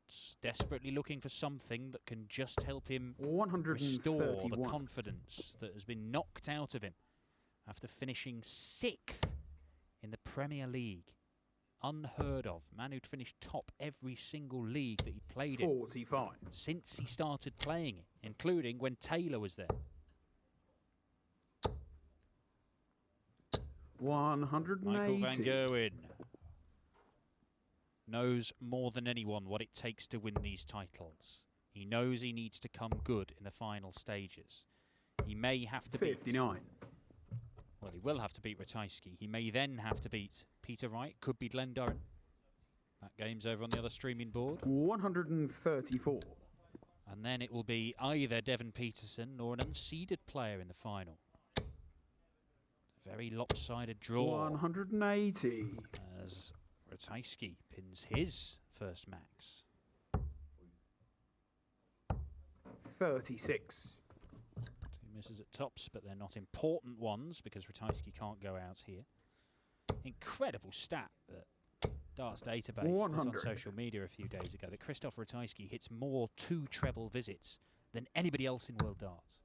darts, desperately looking for something that can just help him 131. restore the confidence that has been knocked out of him after finishing 6th in the Premier League. Unheard of. Man who'd finished top every single league that he played 45. in since he started playing it, including when Taylor was there. 180. Michael van Gerwen knows more than anyone what it takes to win these titles. He knows he needs to come good in the final stages. He may have to 59. Well, he will have to beat Ratajski. He may then have to beat Peter Wright. Could be Glenn Durran. That game's over on the other streaming board. 134. And then it will be either Devon Peterson or an unseeded player in the final. Very lopsided draw. 180. As Ratajski pins his first max. 36. Two misses at tops, but they're not important ones because Ratajski can't go out here. Incredible stat that Darts Database put on social media a few days ago, that Christoph Ratajski hits more 2 treble visits than anybody else in World Darts.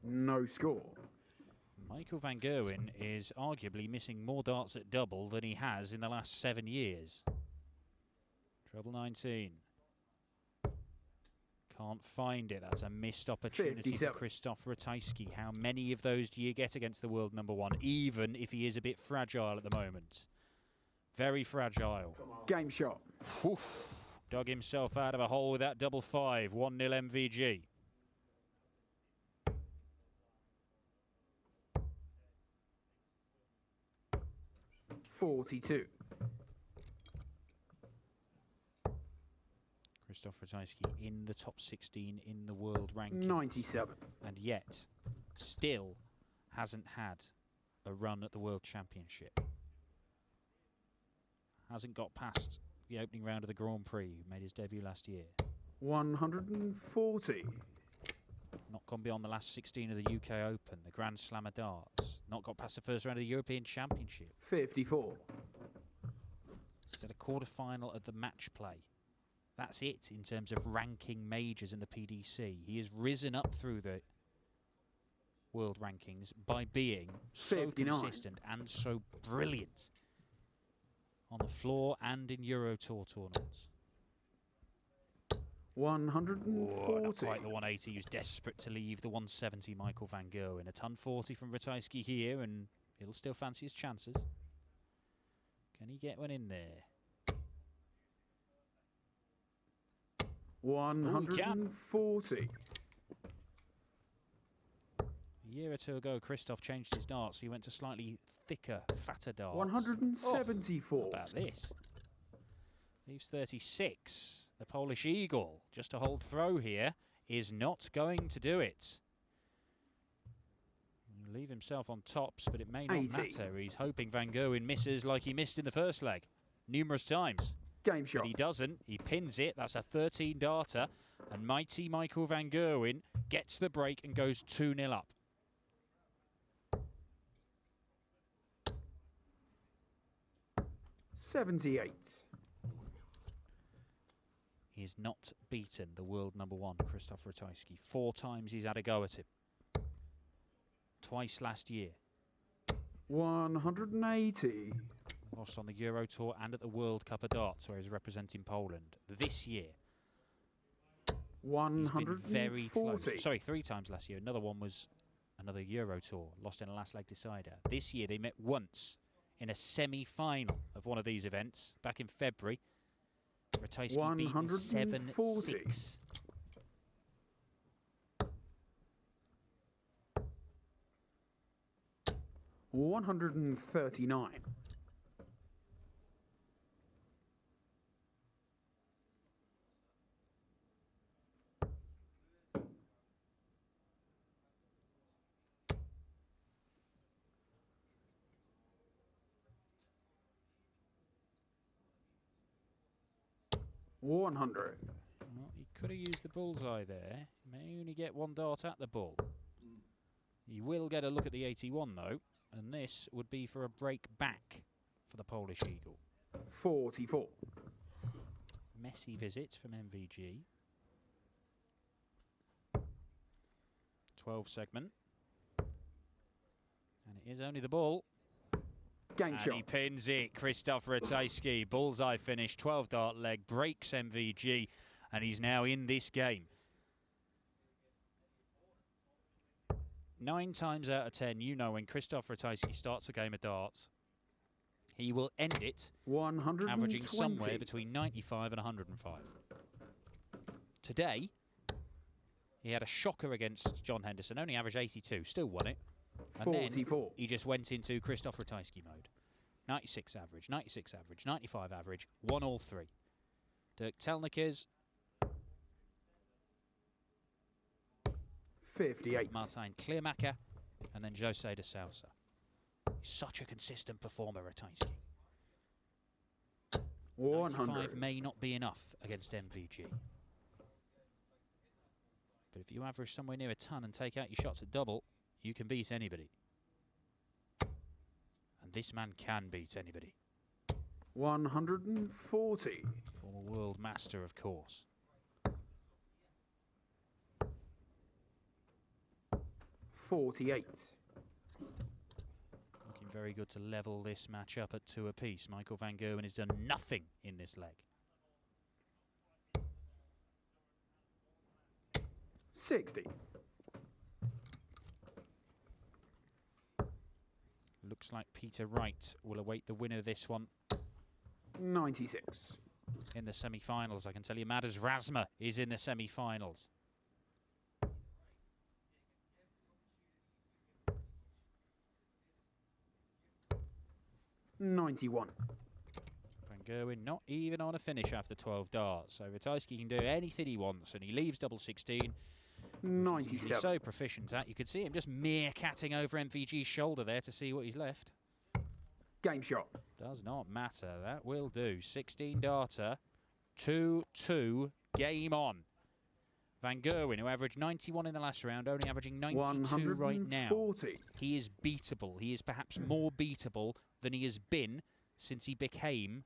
No score. Michael van Gerwen is arguably missing more darts at double than he has in the last 7 years. Treble 19. Can't find it. That's a missed opportunity 57. for Christoph Ratajski. How many of those do you get against the world #1, even if he is a bit fragile at the moment? Very fragile. Game shot. Oof. Dug himself out of a hole with that double 5. 1-0 MVG. .42. Christoph Ratajski in the top 16 in the world rankings. 97. And yet, still hasn't had a run at the World Championship. Hasn't got past the opening round of the Grand Prix, who made his debut last year. 140. Not gone beyond the last 16 of the UK Open, the Grand Slam of darts. Not got past the first round of the European Championship. 54. He's at a quarter-final of the match play. That's it in terms of ranking majors in the PDC. He has risen up through the world rankings by being so 59. consistent and so brilliant on the floor and in Euro Tour tournaments. 140. Oh, not quite the 180. He was desperate to leave the 170, Michael van Gerwen. A ton 40 from Ratajski here, and he'll still fancy his chances. Can he get one in there? 140. A year or two ago, Christoph changed his darts. He went to slightly thicker, fatter darts. 174. Oh, how about this? Leaves 36. The Polish Eagle, just a hold throw here, is not going to do it. He'll leave himself on tops, but it may not 80. matter. He's hoping van Gerwen misses like he missed in the first leg, numerous times. Game shot. But he doesn't. He pins it. That's a 13 darter. And mighty Michael van Gerwen gets the break and goes 2-0 up. .78. He has not beaten the world #1, Christoph Ratajski. 4 times he's had a go at him. Twice last year. 180. Lost on the Euro Tour and at the World Cup of Darts, where he's representing Poland. This year, he's been very close. 140. Sorry, 3 times last year. Another one was another Euro Tour, lost in a last leg decider. This year they met once in a semi-final of one of these events back in February. Ratajski beaten 7-6. $139. $100. Well, he could have used the bullseye there. He may only get 1 dart at the bull. He will get a look at the 81 though, and this would be for a break back for the Polish Eagle. 44. messy visit from MVG. 12 segment. And it is only the ball. Game and shot. He pins it. Krzysztof Ratajski, bullseye finish, 12 dart leg, breaks MVG, and he's now in this game. 9 times out of 10, you know when Krzysztof Ratajski starts a game of darts, he will end it 120. averaging somewhere between 95 and 105. Today, he had a shocker against John Henderson, only averaged 82, still won it. And 44. then he just went into Krzysztof Ratajski mode. 96 average, 96 average, 95 average, 1 all 3. Dirk Telnikers, 58. Martijn Kleermaker, and then Jose de Sousa. Such a consistent performer, Ratajski. 100. 95 may not be enough against MVG. But if you average somewhere near a ton and take out your shots at double, you can beat anybody. And this man can beat anybody. 140. Former world master, of course. 48. Looking very good to level this match up at 2 apiece. Michael van Gerwen has done nothing in this leg. 60. Looks like Peter Wright will await the winner of this one 96. in the semi-finals. I can tell you Madars Razma is in the semi-finals. 91. Van Gerwen not even on a finish after 12 darts. So Ratajski can do anything he wants, and he leaves double 16. 97. He's so proficient at. You could see him just meerkatting over MVG's shoulder there to see what he's left. Game shot. Does not matter. That will do. 16 darter. 2-2. Game on. Van Gerwen, who averaged 91 in the last round, only averaging 92 right now. 140. He is beatable. He is perhaps more beatable than he has been since he became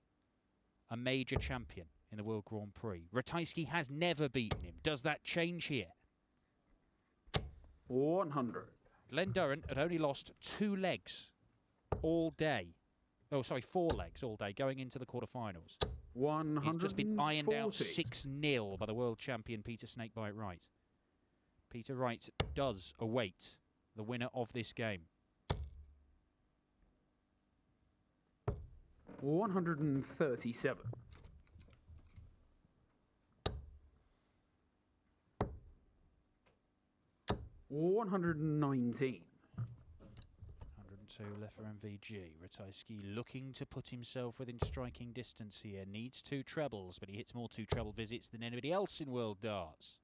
a major champion in the World Grand Prix. Ratajski has never beaten him. Does that change here? 100. Glenn Durrant had only lost 2 legs all day. Oh, sorry, 4 legs all day going into the quarterfinals. 140. He's just been ironed out 6-0 by the world champion Peter Snakebite Wright. Peter Wright does await the winner of this game. 137. 119. 102 left for MVG. Ratajski looking to put himself within striking distance here. Needs 2 trebles, but he hits more 2 treble visits than anybody else in World Darts.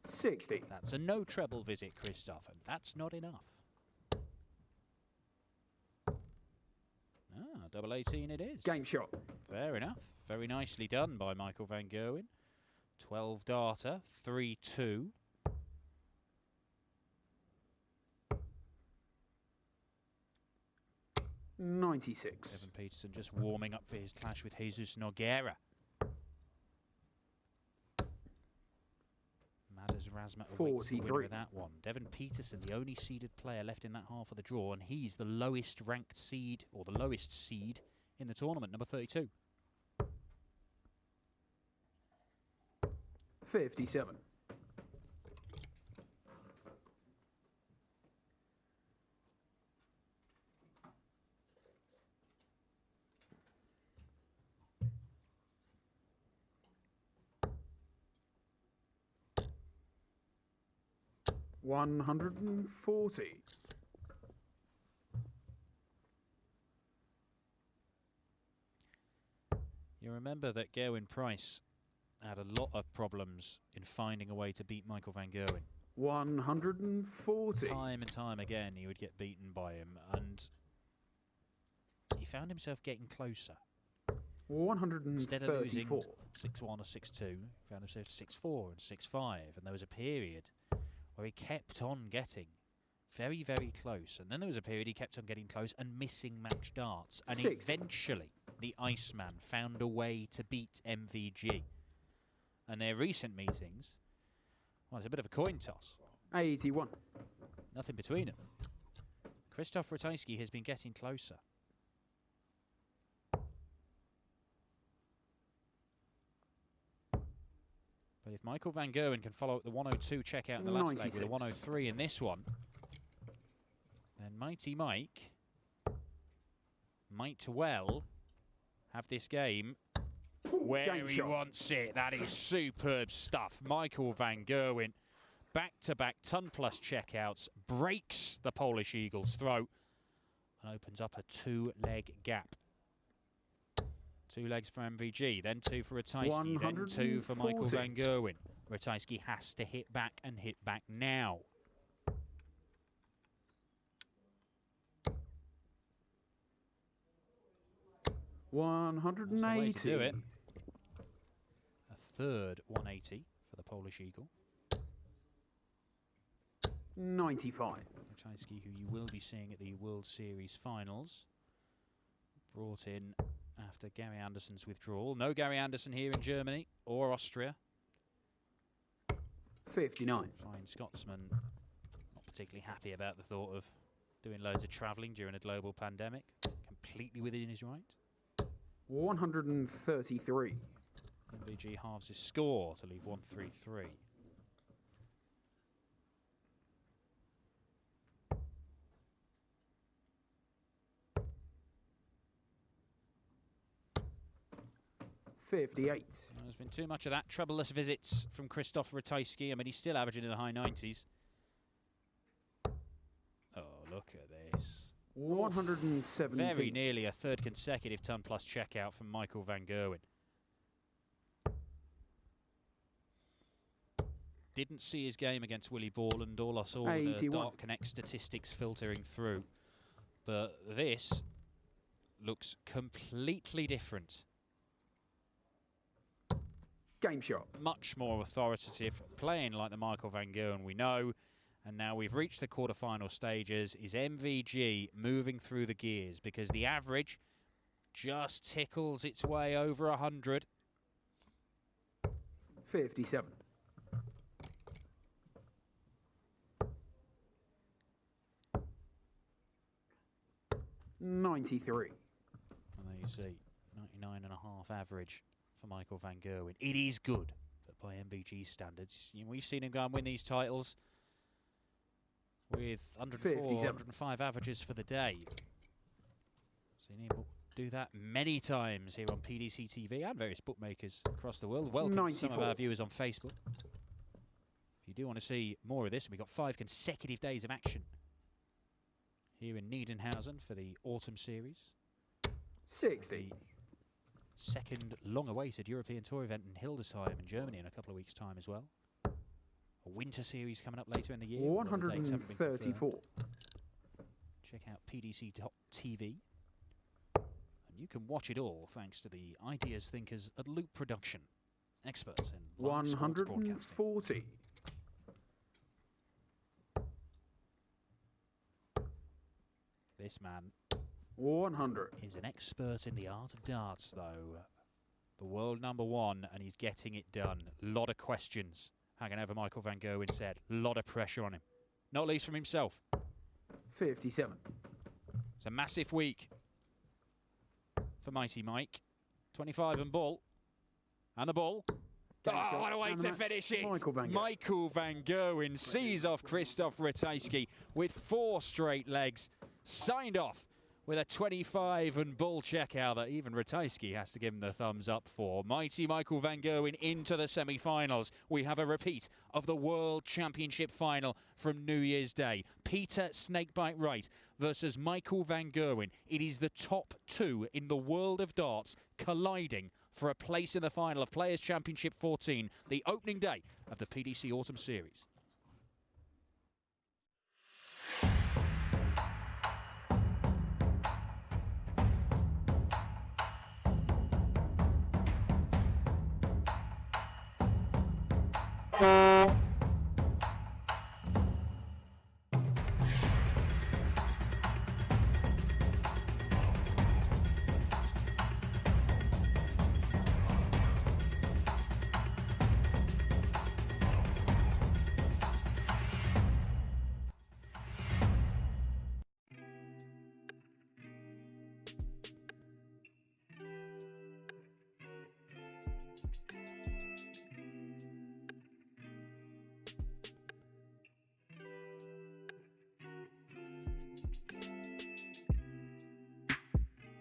60. That's a no treble visit, Krzysztof, and that's not enough. Ah, double 18 it is. Game shot. Fair enough. Very nicely done by Michael van Gerwen. 12 darter, 3-2. $96. Evan Peterson just warming up for his clash with Jesus Nogueira. Madars Razma awaits the winner of that one. Devon Peterson, the only seeded player left in that half of the draw, and he's the lowest ranked seed, or the lowest seed in the tournament, number 32. 57. $140. You remember that Gerwen Price had a lot of problems in finding a way to beat Michael van Gerwen. 140. Time and time again he would get beaten by him, and he found himself getting closer. 134. Instead of losing 6-1 or 6-2, he found himself 6-4 and 6-5, and there was a period where he kept on getting very, very close. And then there was a period he kept on getting close and missing match darts. And 60. eventually, the Iceman, found a way to beat MVG. And their recent meetings, well, it's a bit of a coin toss. 81. Nothing between them. Krzysztof Ratajski has been getting closer. But if Michael van Gerwen can follow up the 102 checkout in the last leg with a 103 in this one, then Mighty Mike might well have this game where he wants it. That is superb stuff. Michael van Gerwen, back-to-back ton-plus checkouts, breaks the Polish Eagle's throat and opens up a two-leg gap. 2 legs for MVG, then 2 for Ratajski, then 2 for Michael van Gerwen. Ratajski has to hit back and hit back now. $180. To do it. A third 180 for the Polish Eagle. 95. Ratajski, who you will be seeing at the World Series finals, brought in after Gary Anderson's withdrawal. No Gary Anderson here in Germany or Austria. 59. Flying Scotsman, not particularly happy about the thought of doing loads of travelling during a global pandemic. Completely within his right. 133. MVG halves his score to leave 133. $58. There's been too much of that. Troubleless visits from Krzysztof Ratajski. I mean, he's still averaging in the high 90s. Oh, look at this. 117. Very nearly a third consecutive ton-plus checkout from Michael van Gerwen. Didn't see his game against Willie Borland. All I saw were the Dart Connect statistics filtering through. But this looks completely different. Game shot. Much more authoritative, playing like the Michael van Gerwen we know. And now we've reached the quarterfinal stages. Is MVG moving through the gears? Because the average just tickles its way over 100. 57. $93. And there you see, 99.5 average for Michael van Gerwen. It is good, but by MVG standards, you know, we've seen him go and win these titles with 104, 105 averages for the day. Seen him do that many times here on PDC TV and various bookmakers across the world. Welcome 94. To some of our viewers on Facebook. If you do want to see more of this, we've got 5 consecutive days of action here in Niedenhausen for the autumn series. 60. The second long-awaited European Tour event in Hildesheim in Germany in a couple of weeks' time as well. A winter series coming up later in the year. 134. Check out PDC.TV. And you can watch it all thanks to the ideas thinkers at Loop Production. Experts in live sports broadcasting. 140. This man 100. is an expert in the art of darts, though. The world #1, and he's getting it done. A lot of questions hanging over Michael van Gerwen said. A lot of pressure on him, not least from himself. 57. It's a massive week for Mighty Mike. 25 and ball. And the ball. Oh, what a way to finish it. Michael van Gerwen sees off Krzysztof Ratajski with 4 straight legs. Signed off with a 25 and bull checkout that even Ratajski has to give him the thumbs up for. Mighty Michael van Gerwen into the semi-finals. We have a repeat of the World Championship final from New Year's Day. Peter Snakebite Wright versus Michael van Gerwen. It is the top 2 in the world of darts colliding for a place in the final of Players' Championship 14, the opening day of the PDC Autumn Series.